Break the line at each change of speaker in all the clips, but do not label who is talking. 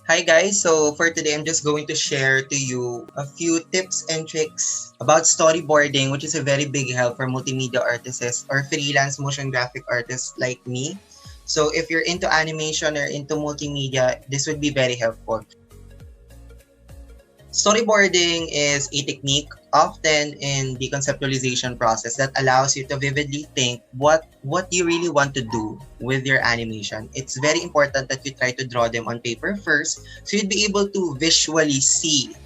Hi guys, so for today I'm just going to share to you a few tips and tricks about storyboarding, which is a very big help for multimedia artists or freelance motion graphic artists like me. So if you're into animation or into multimedia, this would be very helpful. Storyboarding is a technique often in the conceptualization process that allows you to vividly think what you really want to do with your animation. It's very important that you try to draw them on paper first so you'd be able to visually see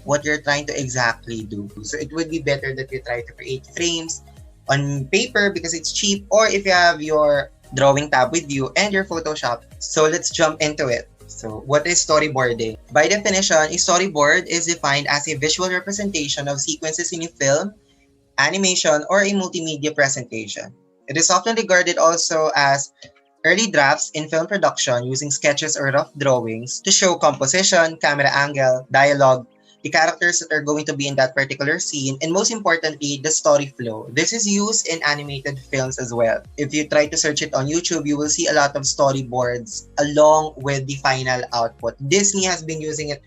what you're trying to exactly do. So it would be better that you try to create frames on paper because it's cheap, or if you have your drawing tab with you and your Photoshop. So let's jump into it. So what is storyboarding? By definition, a storyboard is defined as a visual representation of sequences in a film, animation, or a multimedia presentation. It is often regarded also as early drafts in film production using sketches or rough drawings to show composition, camera angle, dialogue, the characters that are going to be in that particular scene, and most importantly, the story flow. This is used in animated films as well. If you try to search it on YouTube, you will see a lot of storyboards along with the final output. Disney has been using it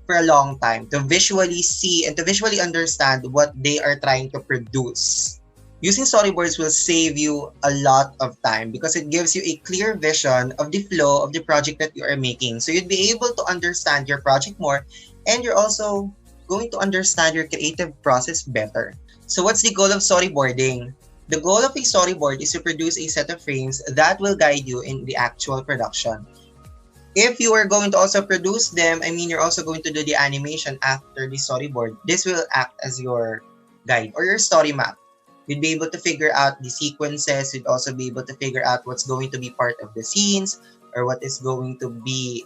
for a long time to visually see and to visually understand what they are trying to produce. Using storyboards will save you a lot of time because it gives you a clear vision of the flow of the project that you are making. So you'd be able to understand your project more, and you're also going to understand your creative process better. So what's the goal of storyboarding? The goal of a storyboard is to produce a set of frames that will guide you in the actual production. If you are going to also produce them, I mean, you're also going to do the animation after the storyboard. This will act as your guide or your story map. You'd be able to figure out the sequences. You'd also be able to figure out what's going to be part of the scenes or what is going to be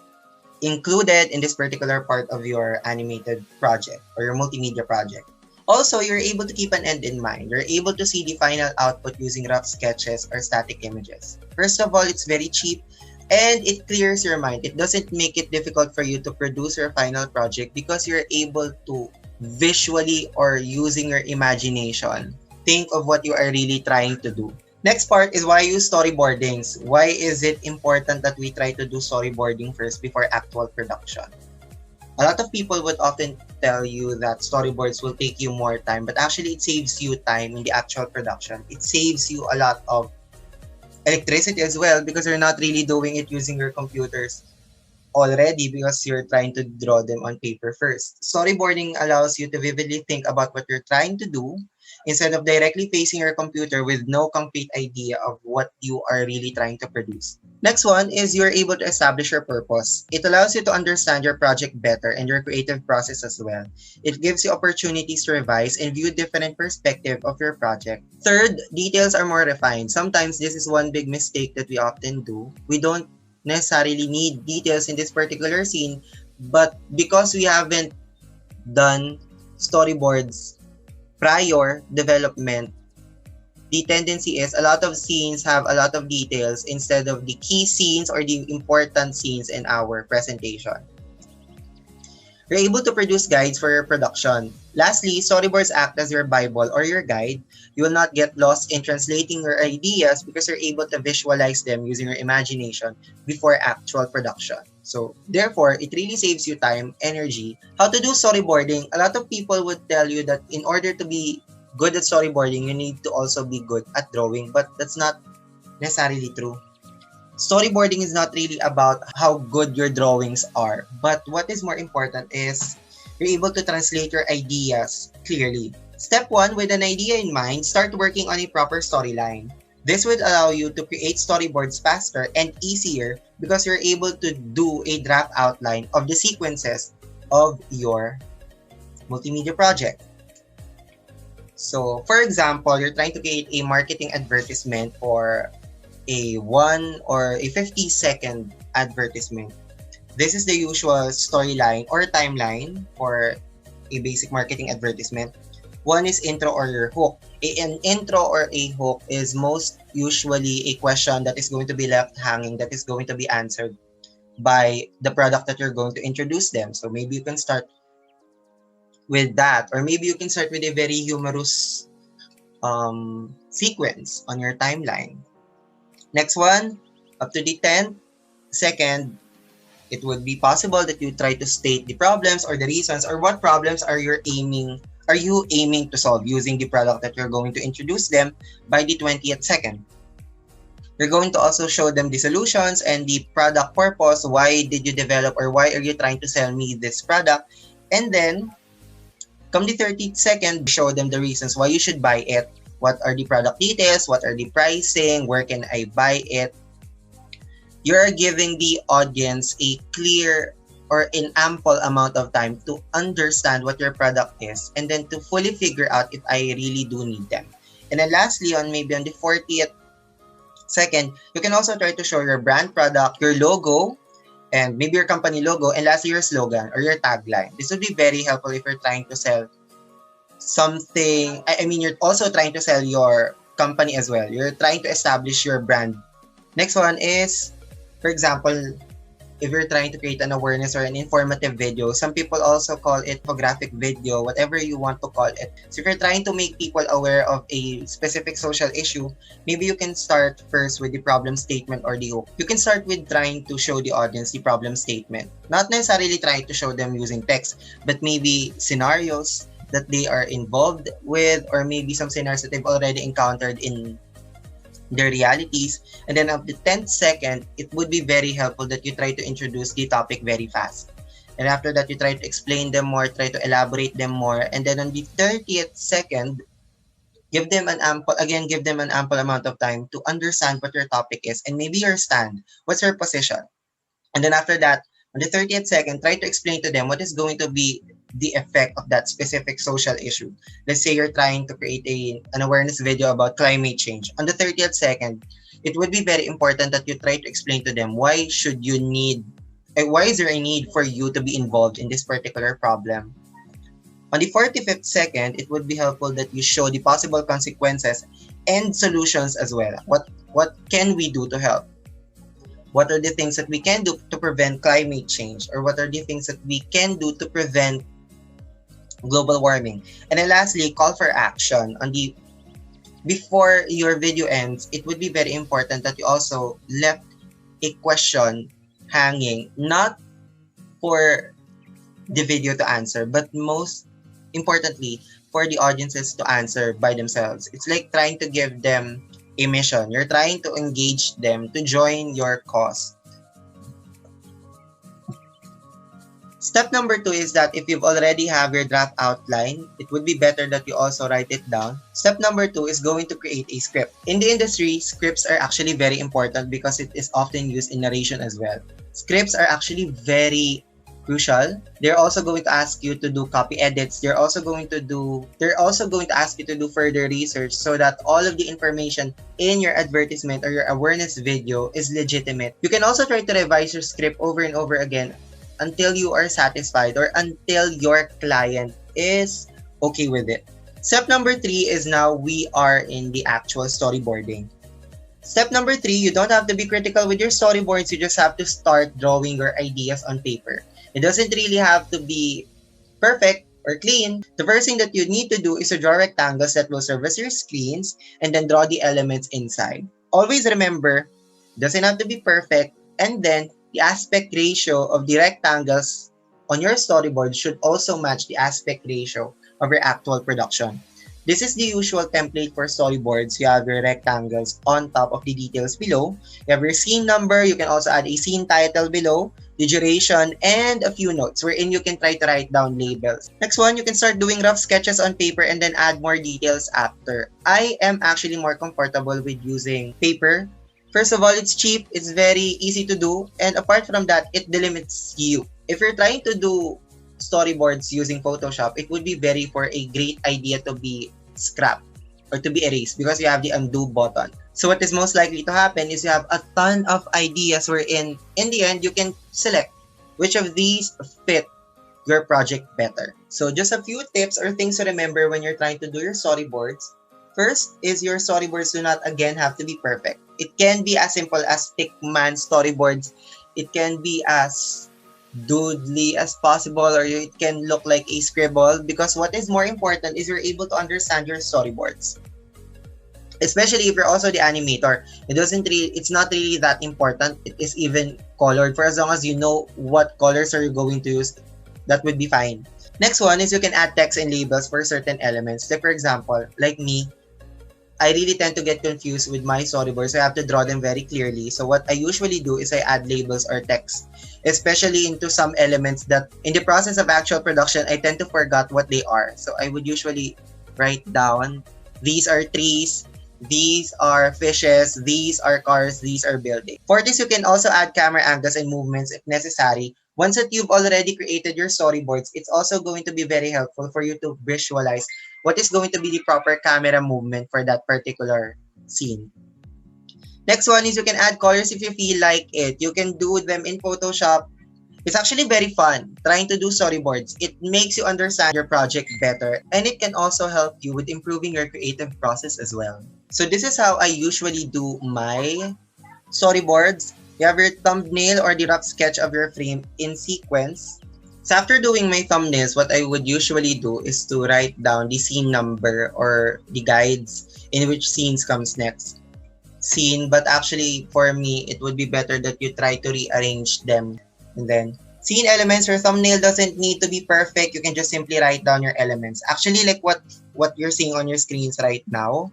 included in this particular part of your animated project or your multimedia project. Also, you're able to keep an end in mind. You're able to see the final output using rough sketches or static images. First of all, it's very cheap and it clears your mind. It doesn't make it difficult for you to produce your final project because you're able to visually or using your imagination think of what you are really trying to do. Next part is why use storyboardings. Why is it important that we try to do storyboarding first before actual production? A lot of people would often tell you that storyboards will take you more time, but actually it saves you time in the actual production. It saves you a lot of electricity as well because you're not really doing it using your computers already because you're trying to draw them on paper first. Storyboarding allows you to vividly think about what you're trying to do instead of directly facing your computer with no concrete idea of what you are really trying to produce. Next one is you're able to establish your purpose. It allows you to understand your project better and your creative process as well. It gives you opportunities to revise and view different perspective of your project. Third, details are more refined. Sometimes this is one big mistake that we often do. We don't necessarily need details in this particular scene, but because we haven't done storyboards prior development, the tendency is a lot of scenes have a lot of details instead of the key scenes or the important scenes in our presentation. You're able to produce guides for your production. Lastly, storyboards act as your Bible or your guide. You will not get lost in translating your ideas because you're able to visualize them using your imagination before actual production. So, therefore, it really saves you time, energy. How to do storyboarding? A lot of people would tell you that in order to be good at storyboarding, you need to also be good at drawing, but that's not necessarily true. Storyboarding is not really about how good your drawings are, but what is more important is you're able to translate your ideas clearly. Step 1, with an idea in mind, start working on a proper storyline. This would allow you to create storyboards faster and easier because you're able to do a draft outline of the sequences of your multimedia project. So, for example, you're trying to create a marketing advertisement for a 1 or a 50-second advertisement. This is the usual storyline or timeline for a basic marketing advertisement. One is intro or your hook. An intro or a hook is most usually a question that is going to be left hanging, that is going to be answered by the product that you're going to introduce them. So maybe you can start with that, or maybe you can start with a very humorous sequence on your timeline. Next one, up to the 10th second It would be possible that you try to state the problems or the reasons or what problems are you aiming to solve using the product that you're going to introduce them by the 20th second. You're going to also show them the solutions and the product purpose. Why did you develop or why are you trying to sell me this product? And then, come the 30th second, show them the reasons why you should buy it. What are the product details? What are the pricing? Where can I buy it? You're giving the audience a clear or an ample amount of time to understand what your product is and then to fully figure out if I really do need them. And then lastly, maybe on the 40th second, you can also try to show your brand product, your logo, and maybe your company logo, and lastly, your slogan or your tagline. This would be very helpful if you're trying to sell something. I mean, you're also trying to sell your company as well. You're trying to establish your brand. Next one is, for example, if you're trying to create an awareness or an informative video, some people also call it infographic video, whatever you want to call it. So if you're trying to make people aware of a specific social issue, maybe you can start first with the problem statement or the hook. You can start with trying to show the audience the problem statement. Not necessarily trying to show them using text, but maybe scenarios that they are involved with, or maybe some scenarios that they've already encountered in their realities. And then at the 10th second, it would be very helpful that you try to introduce the topic very fast. And after that, you try to explain them more, try to elaborate them more. And then on the 30th second, give them an ample amount of time to understand what your topic is and maybe your stand. What's your position? And then after that, on the 30th second, try to explain to them what is going to be the effect of that specific social issue. Let's say you're trying to create an awareness video about climate change. On the 30th second, it would be very important that you try to explain to them why is there a need for you to be involved in this particular problem. On the 45th second, it would be helpful that you show the possible consequences and solutions as well. What can we do to help? What are the things that we can do to prevent climate change? Or what are the things that we can do to prevent global warming? And then lastly, call for action. Before your video ends, it would be very important that you also left a question hanging, not for the video to answer, but most importantly, for the audiences to answer by themselves. It's like trying to give them a mission. You're trying to engage them to join your cause. Step number 2 is that if you've already have your draft outline, it would be better that you also write it down. Step number 2 is going to create a script. In the industry, scripts are actually very important because it is often used in narration as well. Scripts are actually very crucial. They're also going to ask you to do copy edits. They're also going to ask you to do further research so that all of the information in your advertisement or your awareness video is legitimate. You can also try to revise your script over and over again until you are satisfied or until your client is okay with it. Step number 3 is now we are in the actual storyboarding. Step number 3, you don't have to be critical with your storyboards. You just have to start drawing your ideas on paper. It doesn't really have to be perfect or clean. The first thing that you need to do is to draw rectangles that will serve as your screens and then draw the elements inside. Always remember, it doesn't have to be perfect, and then the aspect ratio of the rectangles on your storyboard should also match the aspect ratio of your actual production. This is the usual template for storyboards. You have your rectangles on top of the details below. You have your scene number. You can also add a scene title below, the duration, and a few notes wherein you can try to write down labels. Next one, you can start doing rough sketches on paper and then add more details after. I am actually more comfortable with using paper. First of all, it's cheap, it's very easy to do, and apart from that, it delimits you. If you're trying to do storyboards using Photoshop, it would be for a great idea to be scrapped or to be erased because you have the undo button. So what is most likely to happen is you have a ton of ideas wherein in the end you can select which of these fit your project better. So just a few tips or things to remember when you're trying to do your storyboards. First is your storyboards do not again have to be perfect. It can be as simple as stickman storyboards. It can be as doodly as possible, or it can look like a scribble, because what is more important is you're able to understand your storyboards. Especially if you're also the animator, it's not really that important. It is even colored. For as long as you know what colors are you going to use, that would be fine. Next one is you can add text and labels for certain elements. Like for example, like me, I really tend to get confused with my storyboards. So I have to draw them very clearly. So what I usually do is I add labels or text, especially into some elements that in the process of actual production, I tend to forget what they are. So I would usually write down, these are trees, these are fishes, these are cars, these are buildings. For this, you can also add camera angles and movements if necessary. Once that you've already created your storyboards, it's also going to be very helpful for you to visualize what is going to be the proper camera movement for that particular scene. Next one is you can add colors if you feel like it. You can do them in Photoshop. It's actually very fun trying to do storyboards. It makes you understand your project better, and it can also help you with improving your creative process as well. So this is how I usually do my storyboards. You have your thumbnail or the rough sketch of your frame in sequence. So after doing my thumbnails, what I would usually do is to write down the scene number or the guides in which scenes comes next. Scene, but actually for me, it would be better that you try to rearrange them. And then scene elements, your thumbnail doesn't need to be perfect. You can just simply write down your elements. Actually, like what you're seeing on your screens right now,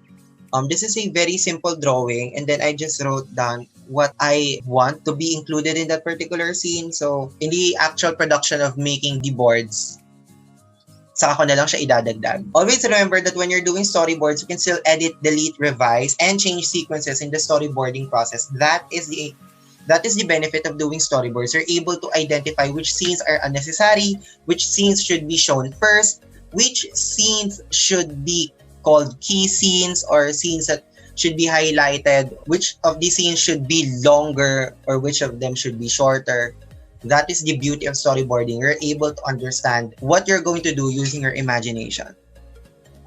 this is a very simple drawing, and then I just wrote down what I want to be included in that particular scene. So, in the actual production of making the boards, saka ko na lang siya idadagdag. Always remember that when you're doing storyboards, you can still edit, delete, revise, and change sequences in the storyboarding process. That is the benefit of doing storyboards. You're able to identify which scenes are unnecessary, which scenes should be shown first, which scenes should be called key scenes or scenes that should be highlighted, which of these scenes should be longer or which of them should be shorter. That is the beauty of storyboarding. You're able to understand what you're going to do using your imagination.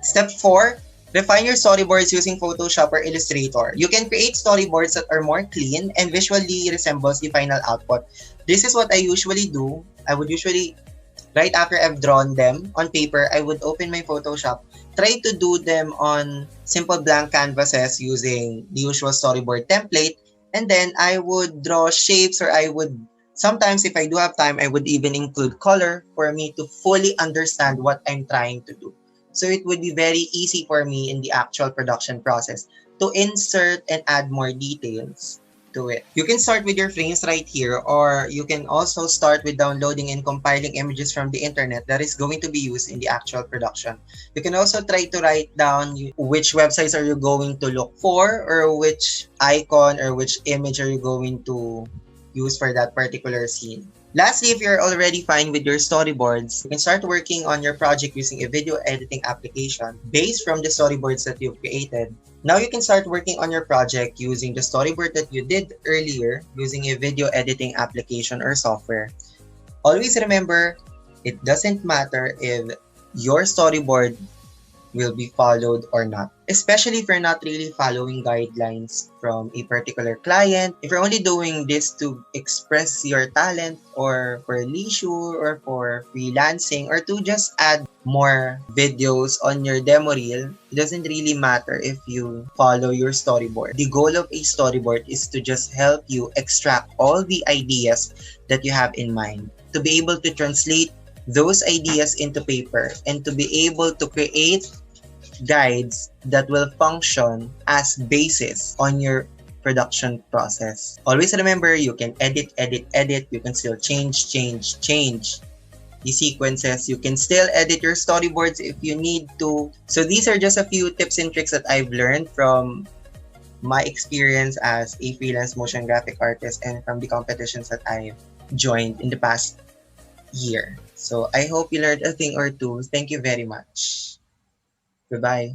Step 4, refine your storyboards using Photoshop or Illustrator. You can create storyboards that are more clean and visually resembles the final output. This is what I usually do. I would usually, right after I've drawn them on paper, I would open my Photoshop, try to do them on simple blank canvases using the usual storyboard template, and then I would draw shapes, or I would, sometimes if I do have time, I would even include color for me to fully understand what I'm trying to do. So it would be very easy for me in the actual production process to insert and add more details to it. You can start with your frames right here, or you can also start with downloading and compiling images from the internet that is going to be used in the actual production. You can also try to write down which websites are you going to look for, or which icon or which image are you going to use for that particular scene. Lastly, if you're already fine with your storyboards, you can start working on your project using a video editing application based from the storyboards that you've created. Now you can start working on your project using the storyboard that you did earlier using a video editing application or software. Always remember, it doesn't matter if your storyboard will be followed or not. Especially if you're not really following guidelines from a particular client. If you're only doing this to express your talent or for leisure or for freelancing or to just add more videos on your demo reel, it doesn't really matter if you follow your storyboard. The goal of a storyboard is to just help you extract all the ideas that you have in mind, to be able to translate those ideas into paper and to be able to create guides that will function as basis on your production process. Always remember, you can edit. You can still change the sequences. You can still edit your storyboards if you need to. So these are just a few tips and tricks that I've learned from my experience as a freelance motion graphic artist and from the competitions that I've joined in the past year. So I hope you learned a thing or two. Thank you very much. Goodbye.